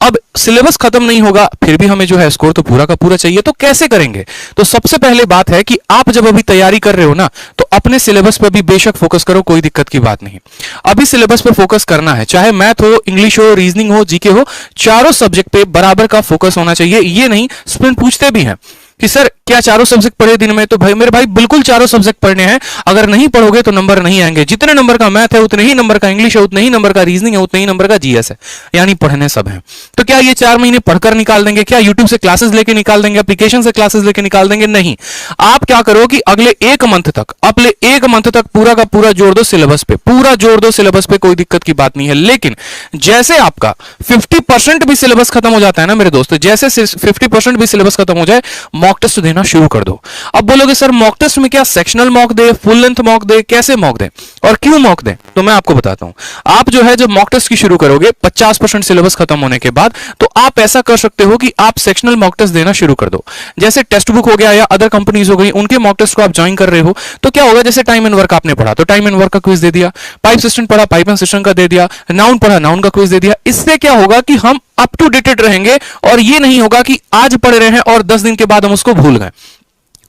अब सिलेबस खत्म नहीं होगा, फिर भी हमें जो है स्कोर तो पूरा का पूरा चाहिए, तो कैसे करेंगे? तो सबसे पहले बात है कि आप जब अभी तैयारी कर रहे हो ना, तो अपने सिलेबस पर भी बेशक फोकस करो, कोई दिक्कत की बात नहीं। अभी सिलेबस पर फोकस करना है, चाहे मैथ हो, इंग्लिश हो, रीजनिंग हो, जीके हो, चारों सब्जेक्ट पे बराबर का फोकस होना चाहिए। ये नहीं, स्टूडेंट पूछते भी हैं कि सर क्या चारों सब्जेक्ट पढ़े दिन में? तो भाई मेरे भाई बिल्कुल चारों सब्जेक्ट पढ़ने हैं। अगर नहीं पढ़ोगे तो नंबर नहीं आएंगे। जितने नंबर का मैथ है उतने ही नंबर का इंग्लिश है, उतने ही नंबर का रीजनिंग है, उतने ही नंबर का जीएस है, यानी पढ़ने सब है। तो क्या ये 4 महीने पढ़कर निकाल देंगे? क्या यूट्यूब से क्लासेस लेके निकाल देंगे? एप्लीकेशन से क्लासेस लेके निकाल देंगे? नहीं। आप क्या करो कि अगले 1 मंथ तक पूरा का पूरा जोड़ दो सिलेबस पे, पूरा जोड़ दो सिलेबस पे, कोई दिक्कत की बात नहीं है। लेकिन जैसे आपका 50% भी सिलेबस खत्म हो जाता है ना मेरे दोस्त, जैसे 50% भी सिलेबस खत्म हो जाए, मॉक टेस्ट देना शुरू कर दो। अब बोलोगे सर मॉक टेस्ट में क्या सेक्शनल मॉक दे, फुल लेंथ मॉक दे, कैसे मॉक दे और क्यों मॉक दे? तो मैं आपको बताता हूं। आप जो है जब मॉक टेस्ट की शुरू करोगे 50% सिलेबस खत्म होने के बाद, तो आप ऐसा कर सकते हो कि आप सेक्शनल मॉक टेस्ट देना शुरू कर दो। जैसे टेक्स्ट बुक हो गया या अदर कंपनीज हो गई, उनके मॉक टेस्ट को आप ज्वाइन कर रहे हो, तो क्या होगा, जैसे टाइम एंड वर्क आपने पढ़ा तो टाइम एंड वर्क का क्विज दे दिया, पाइप सिस्टम पढ़ा पाइप एंड सिस्टम का दे दिया, नाउन पढ़ा नाउन का क्विज दे दिया। इससे क्या होगा कि हम अप टू डेटेड रहेंगे, और ये नहीं होगा कि आज पढ़ रहे हैं और 10 दिन के बाद हम उसको भूल गए।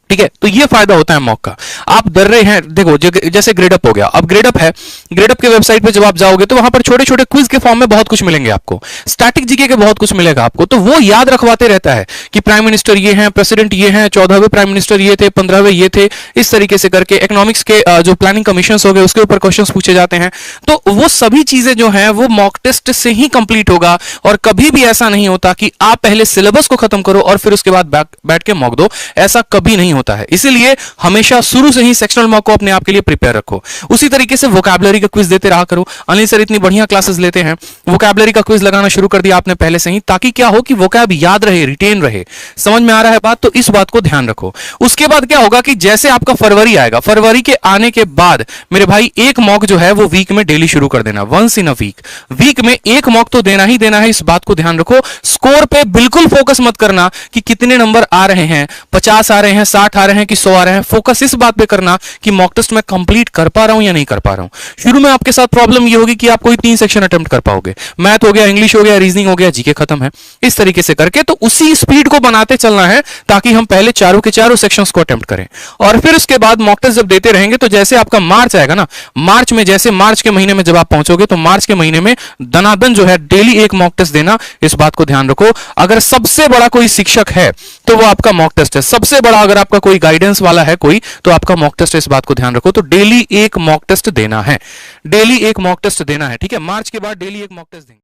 ठीक है, तो ये फायदा होता है मॉक का। आप डर रहे हैं, देखो जैसे ग्रेडअप हो गया, अब ग्रेडअप है, ग्रेडअप के वेबसाइट पे जब आप जाओगे तो वहां पर छोटे छोटे क्विज के फॉर्म में बहुत कुछ मिलेंगे आपको, स्टैटिक जीके के बहुत कुछ मिलेगा आपको, तो वो याद रखवाते रहता है कि प्राइम मिनिस्टर ये हैं, प्रेसिडेंट ये हैं, 14वें प्राइम मिनिस्टर ये थे, 15वें ये थे, इस तरीके से करके इकोनॉमिक्स के जो प्लानिंग कमीशन हो गए उसके ऊपर क्वेश्चन पूछे जाते हैं। तो वो सभी चीजें जो है वो मॉक टेस्ट से ही कंप्लीट होगा, और कभी भी ऐसा नहीं होता कि आप पहले सिलेबस को खत्म करो और फिर उसके बाद बैठ के मॉक दो, ऐसा कभी नहीं होता है। इसलिए हमेशा शुरू से ही सेक्शनल मॉक को अपने आप के लिए प्रिपेयर रखो। उसी तरीके से वोकैबुलरी का क्विज देते रहा करो। अनिल सर इतनी बढ़िया क्लासेस लेते हैं, वोकैबुलरी का क्विज लगाना शुरू कर दिया आपने पहले से ही, ताकि क्या हो कि वोकैब याद रहे, रिटेन रहे। समझ में आ रहा है बात? तो इस बात को ध्यान रखो। उसके बाद क्या होगा कि जैसे आपका फरवरी आएगा, फरवरी के आने के बाद मेरे भाई एक मॉक जो है वो वीक में डेली शुरू कर देना, वंस इन अ वीक में एक मॉक तो देना ही देना है। इस बात को ध्यान रखो। स्कोर पे बिल्कुल फोकस मत करना कि कितने नंबर आ रहे हैं, 50 आ रहे हैं, 60 आ रहे हैं कि 100 आ रहे हैं। फोकस इस बात पे करना कि मॉक टेस्ट मैं कंप्लीट कर पा रहा हूं या नहीं कर पा रहा हूं। शुरू में आपके साथ प्रॉब्लम ये होगी कि आप कोई 3 सेक्शन अटेम्प्ट कर पाओगे, मैथ हो गया, इंग्लिश हो गया, रीजनिंग हो गया, जीके खत्म है, इस तरीके से करके। तो उसी स्पीड को बनाते चलना है ताकि हम पहले चारों के चारों सेक्शंस को अटेम्प्ट करें, और फिर उसके बाद मॉक टेस्ट जब देते रहेंगे तो जैसे आपका मार्च आएगा ना, मार्च में जैसे मार्च के महीने में जब आप पहुंचोगे तो मार्च के महीने में दनादन जो है डेली एक मॉक टेस्ट देना। इस बात को ध्यान रखो। अगर सबसे बड़ा कोई शिक्षक है तो वो आपका मॉक टेस्ट है, सबसे बड़ा अगर आपका कोई गाइडेंस वाला है कोई, तो आपका मॉक टेस्ट। इस बात को ध्यान रखो। तो डेली एक मॉक टेस्ट देना है, डेली एक मॉक टेस्ट देना है। ठीक है, मार्च के बाद डेली एक मॉक टेस्ट देंगे।